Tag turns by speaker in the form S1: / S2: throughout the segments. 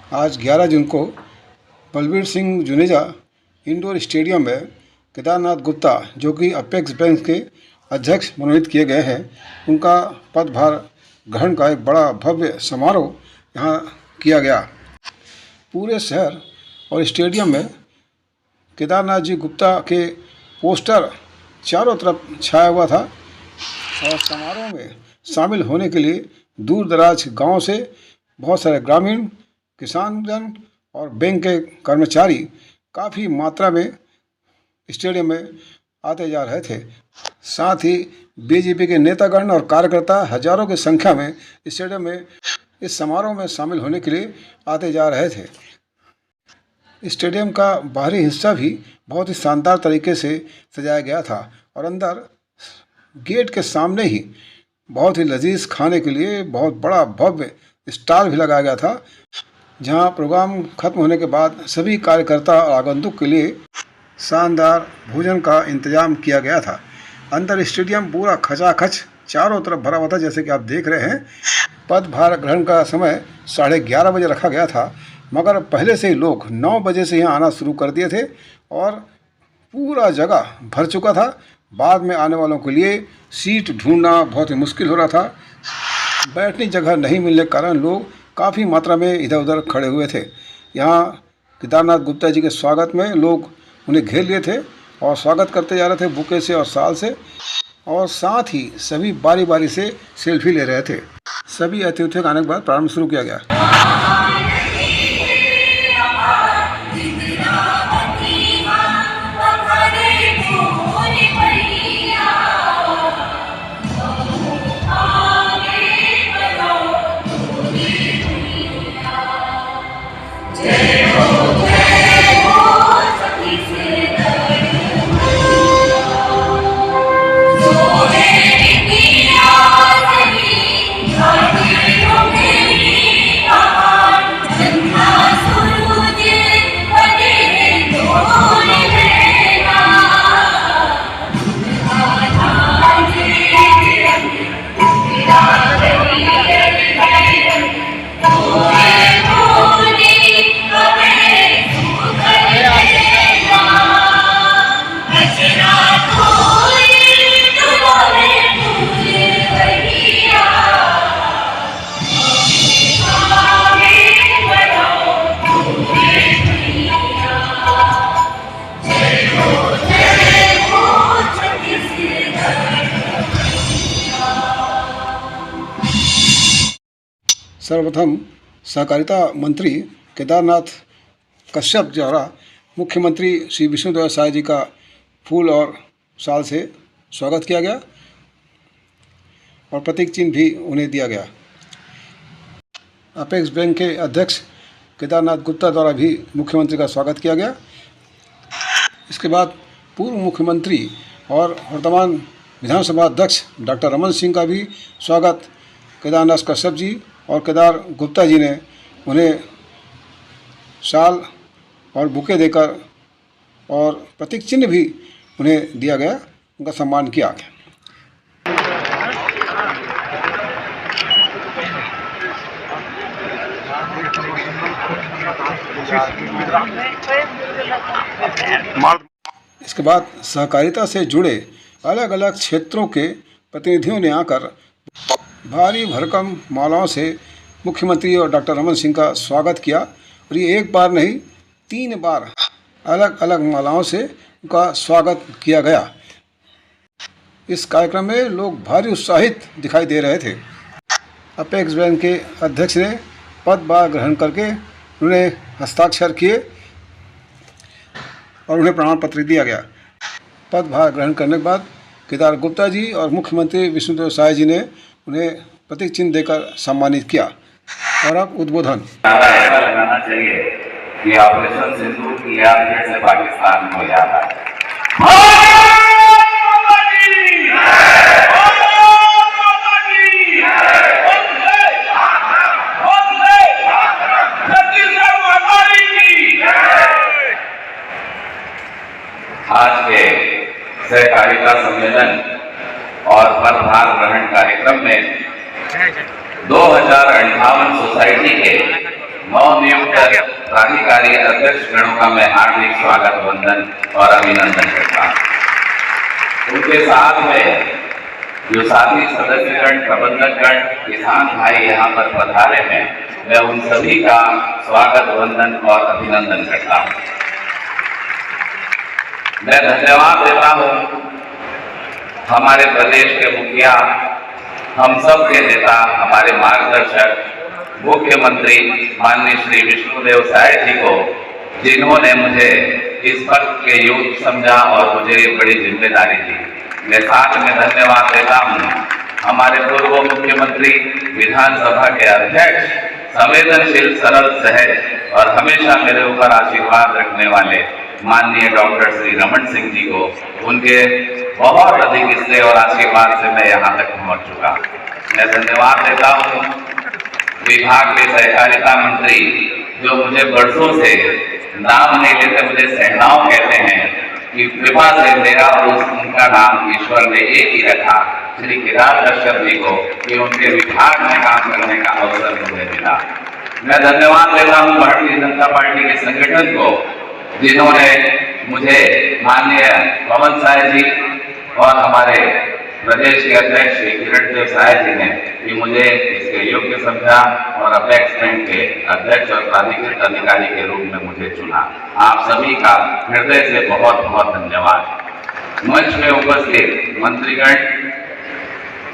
S1: आज 11 जून को Balbir Singh Juneja indoor stadium में केदारनाथ गुप्ता, जो कि अपेक्स बैंक के अध्यक्ष मनोनीत किए गए हैं, उनका पदभार ग्रहण का एक बड़ा भव्य समारोह यहाँ किया गया। पूरे शहर और स्टेडियम में केदारनाथ जी गुप्ता के पोस्टर चारों तरफ छाया हुआ था और समारोह में शामिल होने के लिए दूर दराज गाँव से बहुत सारे ग्रामीण, किसानजन और बैंक के कर्मचारी काफ़ी मात्रा में स्टेडियम में आते जा रहे थे। साथ ही बीजेपी के नेतागण और कार्यकर्ता हजारों की संख्या में स्टेडियम में इस समारोह में शामिल होने के लिए आते जा रहे थे। स्टेडियम का बाहरी हिस्सा भी बहुत ही शानदार तरीके से सजाया गया था और अंदर गेट के सामने ही बहुत ही लजीज खाने के लिए बहुत बड़ा भव्य स्टॉल भी लगाया गया था, जहां प्रोग्राम खत्म होने के बाद सभी कार्यकर्ता और आगंतुक के लिए शानदार भोजन का इंतजाम किया गया था। अंदर स्टेडियम पूरा खचाखच चारों तरफ भरा हुआ था। जैसे कि आप देख रहे हैं, पदभार ग्रहण का समय 11:30 बजे रखा गया था, मगर पहले से ही लोग 9 बजे से यहाँ आना शुरू कर दिए थे और पूरा जगह भर चुका था। बाद में आने वालों के लिए सीट ढूंढना बहुत ही मुश्किल हो रहा था। बैठने जगह नहीं मिलने के कारण लोग काफ़ी मात्रा में इधर उधर खड़े हुए थे। यहाँ केदारनाथ गुप्ता जी के स्वागत में लोग उन्हें घेर लिए थे और स्वागत करते जा रहे थे बुके से और शाल से, और साथ ही सभी बारी बारी से सेल्फी ले रहे थे। सभी अतिथियों के आने के बाद प्रारंभ शुरू किया गया। सर्वप्रथम सहकारिता मंत्री केदारनाथ कश्यप द्वारा मुख्यमंत्री श्री विष्णुदेव साय जी का फूल और शाल से स्वागत किया गया और प्रतीक चिन्ह भी उन्हें दिया गया। अपेक्स बैंक के अध्यक्ष केदारनाथ गुप्ता द्वारा भी मुख्यमंत्री का स्वागत किया गया। इसके बाद पूर्व मुख्यमंत्री और वर्तमान विधानसभा अध्यक्ष डॉक्टर रमन सिंह का भी स्वागत केदारनाथ कश्यप जी और केदार गुप्ता जी ने उन्हें शाल और बुके देकर और प्रतीक चिन्ह भी उन्हें दिया गया, उनका सम्मान किया गया। इसके बाद सहकारिता से जुड़े अलग अलग क्षेत्रों के प्रतिनिधियों ने आकर भारी भरकम मालाओं से मुख्यमंत्री और डॉक्टर रमन सिंह का स्वागत किया और ये एक बार नहीं 3 बार अलग अलग मालाओं से उनका स्वागत किया गया। इस कार्यक्रम में लोग भारी उत्साहित दिखाई दे रहे थे। अपेक्स बैंक के अध्यक्ष ने पदभार ग्रहण करके उन्हें हस्ताक्षर किए और उन्हें प्रमाण पत्र दिया गया। पदभार ग्रहण करने के बाद केदार गुप्ता जी और मुख्यमंत्री विष्णुदेव साय जी ने उन्हें प्रतीक चिन्ह देकर सम्मानित किया। और अब उद्बोधन।
S2: ऐसा लगाना चाहिए कि ऑपरेशन सिंदूर की याद फिर से पाकिस्तान को याद आए। आज के सहकारिता सम्मेलन और पदभार ग्रहण कार्यक्रम में 2058 सोसाइटी के नवनियुक्त कार्यकारी अध्यक्ष गणों का मैं हार्दिक स्वागत वंदन और अभिनंदन करता हूँ। उनके साथ में जो साथी सदस्यगण, प्रबंधकगण, किसान भाई यहाँ पर पधारे हैं, मैं उन सभी का स्वागत वंदन और अभिनंदन करता हूँ। मैं धन्यवाद देता हूँ हमारे प्रदेश के मुखिया, हम सब के नेता, हमारे मार्गदर्शक मुख्यमंत्री माननीय श्री विष्णुदेव साय जी को, जिन्होंने मुझे इस पद के योग्य समझा और मुझे ये बड़ी जिम्मेदारी दी। मैं साथ में धन्यवाद देता हूँ हमारे पूर्व मुख्यमंत्री, विधानसभा के अध्यक्ष, संवेदनशील, सरल, सहज और हमेशा मेरे ऊपर आशीर्वाद रखने वाले माननीय डॉक्टर श्री रमन सिंह जी को। उनके बहुत अधिक स्नेह और आशीर्वाद से मैं यहाँ तक पहुँच चुका। मैं धन्यवाद देता हूँ विभाग के सहकारिता मंत्री, जो मुझे वर्षों से नाम नहीं लेते, मुझे सहनाओ कहते हैं, कि कृपा से मेरा और उनका नाम ईश्वर ने एक ही रखा, श्री केदार कश्यप जी को, कि उनके विभाग में काम करने का अवसर मुझे मिला। मैं धन्यवाद देता हूँ भारतीय जनता पार्टी के संगठन को, जिन्होंने मुझे माननीय पवन साय जी और हमारे प्रदेश के अध्यक्ष श्री किरण देव साय जी ने भी मुझे इसके योग्य समझा और अपेक्स बैंक के अध्यक्ष और प्राधिकृत अधिकारी के रूप में मुझे चुना। आप सभी का हृदय से बहुत बहुत धन्यवाद। मंच में उपस्थित मंत्रीगण,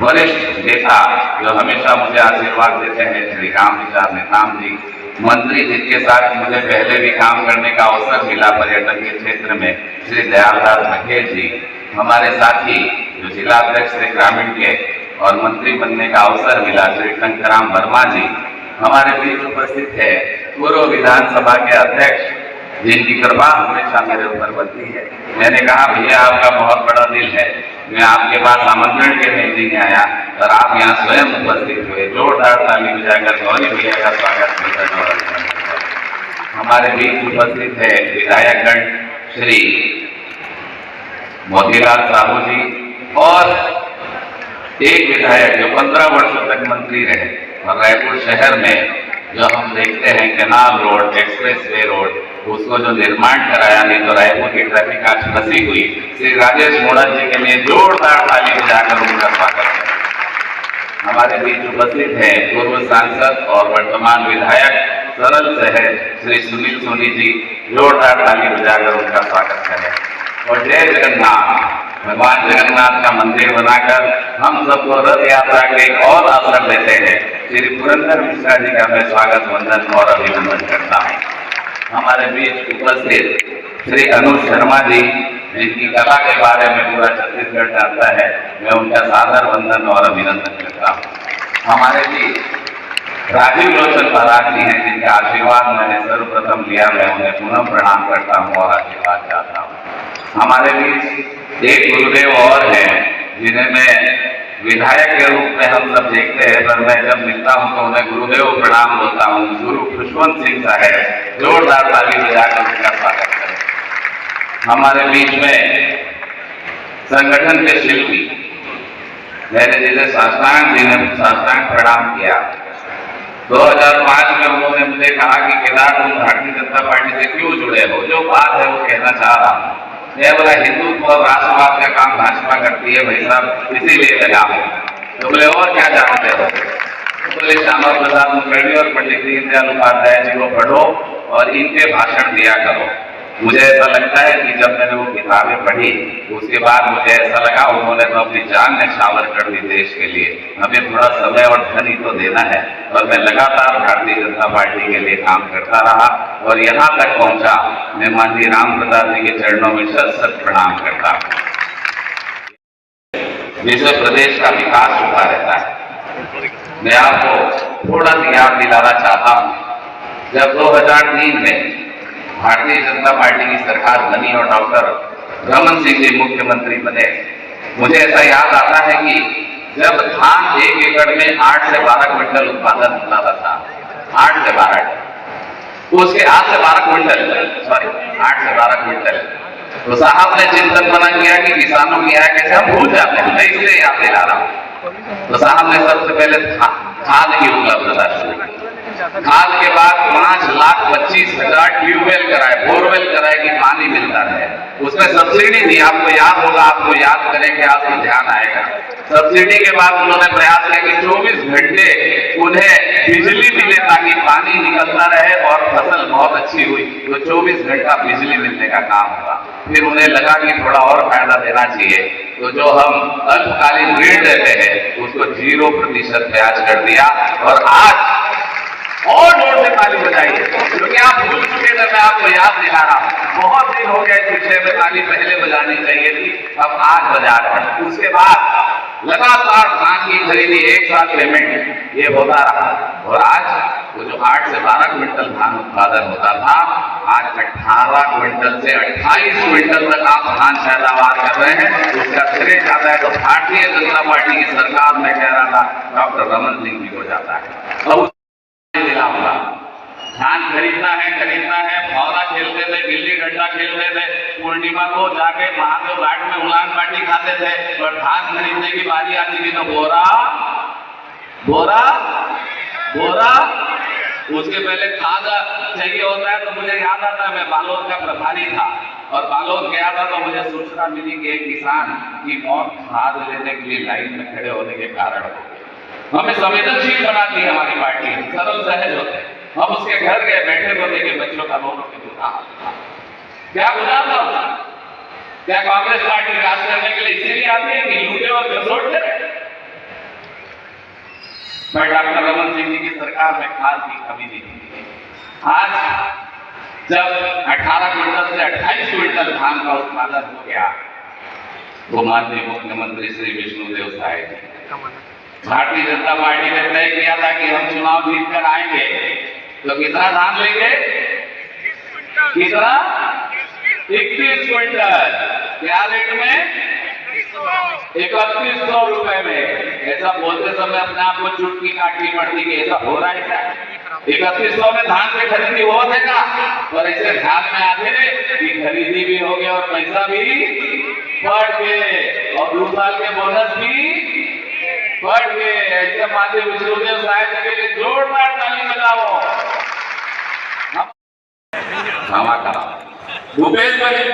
S2: वरिष्ठ नेता जो हमेशा मुझे आशीर्वाद देते हैं, श्री राम विचार नेताम जी, मंत्री जिनके साथ मुझे पहले भी काम करने का अवसर मिला पर्यटन के क्षेत्र में, श्री दयालदास बघेल जी, हमारे साथी जो जिला अध्यक्ष श्री ग्रामीण के और मंत्री बनने का अवसर मिला श्री टंकराम वर्मा जी, हमारे बीच उपस्थित है पूर्व विधानसभा के अध्यक्ष, जिनकी कृपा हमेशा मेरे ऊपर बनती है। मैंने कहा भैया आपका बहुत बड़ा दिल है, मैं आपके पास आमंत्रण के नहीं आया, पर आप यहाँ स्वयं उपस्थित हुए। जोरदार ताली बजाकर गौरी भैया का स्वागत करना। हमारे बीच उपस्थित है विधायकगण श्री मोतीलाल साहू जी और एक विधायक जो 15 वर्षों तक मंत्री रहे और रायपुर शहर में जो हम देखते हैं कैनाल रोड, एक्सप्रेसवे रोड, उसको जो निर्माण कराया, नहीं तो रायपुर की ट्रैफिक आज फंसी हुई, श्री राजेश मोड़न जी के लिए जोरदार ताली बजाकर उनका स्वागत करें। हमारे बीच उपस्थित है पूर्व सांसद और वर्तमान विधायक सरल सहज श्री सुनील सोनी जी, जोरदार ताली बजाकर उनका स्वागत करें। और जय जगन्नाथ, भगवान जगन्नाथ का मंदिर बनाकर हम सबको रथ यात्रा के एक और अवसर देते हैं, श्री पुरंदर मिश्रा जी का मैं स्वागत वंदन और अभिनंदन करता हूँ। हमारे बीच उपस्थित श्री अनुज शर्मा जी, जिनकी कला के बारे में पूरा छत्तीसगढ़ जानता है, मैं उनका सादर वंदन और अभिनंदन करता हूँ। हमारे बीच राजीव लोचन महाराज जी हैं, जिनका आशीर्वाद मैंने सर्वप्रथम लिया, मैं उन्हें पुनः प्रणाम करता हूँ और आशीर्वाद चाहता हूँ। हमारे बीच एक गुरुदेव और हैं, जिन्हें मैं विधायक के रूप में हम सब देखते हैं, पर मैं जब मिलता हूं तो उन्हें गुरुदेव प्रणाम बोलता हूं, गुरु खुशवंत सिंह साहब, जोरदार ताली बजाकर उनका स्वागत करें। हमारे बीच में संगठन के शिल्पी, मैंने जिसे साष्टांग प्रणाम किया, 2005 में उन्होंने मुझे कहा कि केदार तुम भारतीय जनता पार्टी से क्यों जुड़े हो, जो बात है वो कहना चाह रहा हूँ। मैं बोला हिंदुत्व और राष्ट्रवाद का काम भाजपा करती है भाई साहब, इसीलिए लगा हो। तो बोले और क्या जानते हो? तो बोले श्यामा प्रसाद मुखर्जी और पंडित दीनदयाल उपाध्याय जी को पढ़ो और इनके भाषण दिया करो। मुझे ऐसा लगता है कि जब मैंने वो किताबें पढ़ी, उसके बाद मुझे ऐसा लगा उन्होंने तो अपनी जान न्यौछावर कर दी देश के लिए, हमें थोड़ा समय और धन ही तो देना है। और मैं लगातार भारतीय जनता पार्टी के लिए काम करता रहा और यहाँ तक पहुँचा। मैं माननीय राम प्रसाद जी के चरणों में सत प्रणाम करता हूँ, जिससे प्रदेश का विकास होता रहता है। मैं आपको थोड़ा सा याद दिलाना चाहता हूँ, जब 2003 में भारतीय जनता पार्टी की सरकार बनी और डॉक्टर रमन सिंह जी मुख्यमंत्री बने, मुझे ऐसा याद आता है कि जब धान 1 एकड़ में 8 से 12 क्विंटल उत्पादन होता था, 8 से 12, उसके 8 से 12 क्विंटल, तो साहब ने चिंतन बना किया कि किसानों की आय कैसे हम भूल जाते हैं, मैं इसलिए याद दिला रहा हूँ। तो साहब ने सबसे पहले खाद की उपलब्धता शुरू की। खाद के बाद 5,25,000 सब्सिडी दी, आपको याद होगा, आपको याद करेंगे आपको ध्यान आएगा। सब्सिडी के बाद उन्होंने प्रयास किया कि 24 घंटे उन्हें बिजली मिले ताकि पानी निकलता रहे और फसल बहुत अच्छी हुई तो 24 घंटा बिजली मिलने का काम हुआ। फिर उन्हें लगा कि थोड़ा और फायदा देना चाहिए, तो जो हम अल्पकालीन ऋण देते हैं उसको 0% ब्याज कर दिया। और आज और जोर से ताली बजाइए, क्योंकि आप भूल चुके थे, मैं आपको याद दिला रहा हूं। बहुत दिन हो गए इस विषय में ताली पहले बजानी चाहिए थी, अब आज बजा रहे हैं। उसके बाद लगातार धान की खरीदी, एक साथ पेमेंट ये होता रहा और आज वो जो 8 से 12 क्विंटल धान उत्पादन होता था, आज 18 क्विंटल से 28 क्विंटल तक आप धान पैदावार कर रहे हैं। उसका श्रेय जाता है तो भारतीय जनता पार्टी की सरकार में कह रहा था डॉक्टर रमन सिंह जी को जाता है। अब दिलाऊंगा, धान खरीदना है, भौरा खेलते थे, गिल्ली डंडा खेलते थे, पूर्णिमा को जाके महादेव घाट में उलान पार्टी खाते थे, और धान खरीदने की बारी आती थी तो बोरा बोरा बोरा, उसके पहले खाद चाहिए होता है। तो मुझे याद आता है, मैं बालोद का प्रभारी था और बालोद गया था तो मुझे सूचना मिली कि एक किसान की मौत खाद लेने के लिए लाइन में खड़े होने के कारण हो गई। हमें संवेदनशील बनाती है हमारी पार्टी, सरल सहज होते हैं। हम उसके घर गए, बैठे होते के बच्चों का रो के बुरा क्या गुनाह था? क्या कांग्रेस पार्टी राज करने के लिए इसीलिए आती है कि लूटे और घसोट करे? मैं डॉक्टर रमन सिंह जी की सरकार में खाद की कमी नहीं थी। आज जब 18 क्विंटल से 28 क्विंटल धान का उत्पादन हो गया तो माननीय मुख्यमंत्री श्री विष्णुदेव साय जी, भारतीय जनता पार्टी ने तय किया था कि हम चुनाव जीत कर आएंगे तो कितना धान लेंगे? कितना? 21 क्विंटल। क्या रेट में? 3100 रुपए में। ऐसा बोलते समय अपने आप को चुटकी काटनी पड़ती कि ऐसा हो रहा है क्या? 3100 में धान की खरीदी हो देगा और ऐसे ध्यान में आते कि खरीदी भी हो गया और पैसा भी बढ़ गए और 2 साल के बोनस भी बढ़ गए। ऐसे माननीय विष्णुदेव साहब के लिए जोरदार ताली बजाओ। क्षमा करा भूपेश बघेल,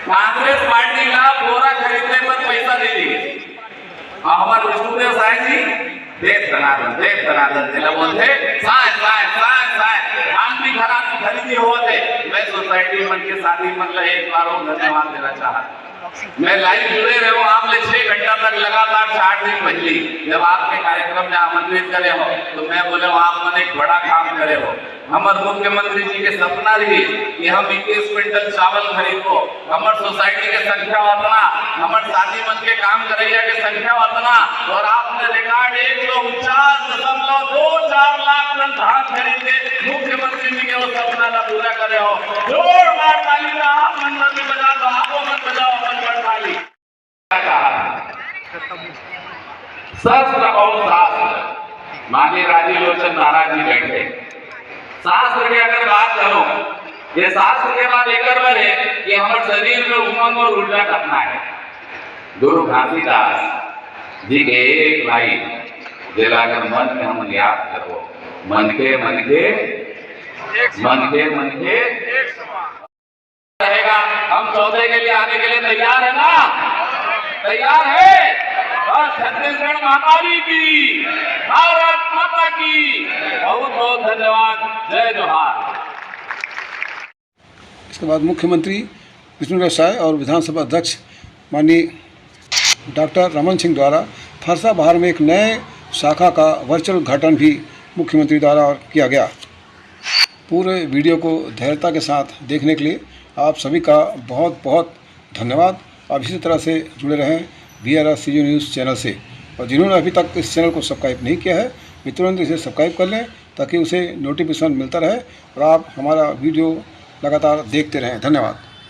S2: कांग्रेस पार्टी का बोरा खरीदने पर पैसा दे दी हमारे विष्णुदेव साहब जी देश धनाधन जिला बोलते हम भी खरीदी होते। मैं सोसाइटी मन के साथी मतलब एक बार और धन्यवाद देना चाहता। मैं लाइव जुड़े रहे हो, आपने 6 घंटा तक लगातार 4 दिन पहले जब आपके कार्यक्रम में आमंत्रित करे हो तो मैं बोले आप मन एक बड़ा काम करे हो। हमारे मुख्यमंत्री जी के सपना रही कि हम 21 क्विंटल चावल खरीदो, हमारे सोसाइटी के संख्या उतना, हमारे साथी मन के काम करैया के संख्या उतना, और आपने रिकॉर्ड 149.24 लाख टन धान खरीद के मुख्यमंत्री जी के वो सपना का पूरा करे हो। जोरदार ताली का आप मंदिर में बजा दो, आपको मत बजाओ अपन पर ताली। शास्त्र और शास्त्र, माननीय राजीव लोचन महाराज जी बैठे, शास्त्र की अगर बात करो, ये शास्त्र के बाद एक है कि हमारे शरीर में उमंग और ऊर्जा करना है। गुरु घासीदास जी के एक लाइन दिलाकर मन में हम याद करो, मन के रहेगा। हम सौदे के लिए आने के लिए तैयार है ना? तैयार है? और छत्तीसगढ़ महाकाली की, भारत माता की बहुत बहुत धन्यवाद। जय जोहार।
S1: इसके बाद मुख्यमंत्री विष्णुदेव साय और विधानसभा अध्यक्ष माननीय डॉक्टर रमन सिंह द्वारा फरसा बहार में एक नए शाखा का वर्चुअल उद्घाटन भी मुख्यमंत्री द्वारा किया गया। पूरे वीडियो को धैर्यता के साथ देखने के लिए आप सभी का बहुत बहुत धन्यवाद। आप इसी तरह से जुड़े रहें VRR न्यूज़ चैनल से, और जिन्होंने अभी तक इस चैनल को सब्सक्राइब नहीं किया है वे तुरंत इसे सब्सक्राइब कर लें ताकि उसे नोटिफिकेशन मिलता रहे और आप हमारा वीडियो लगातार देखते रहें। धन्यवाद।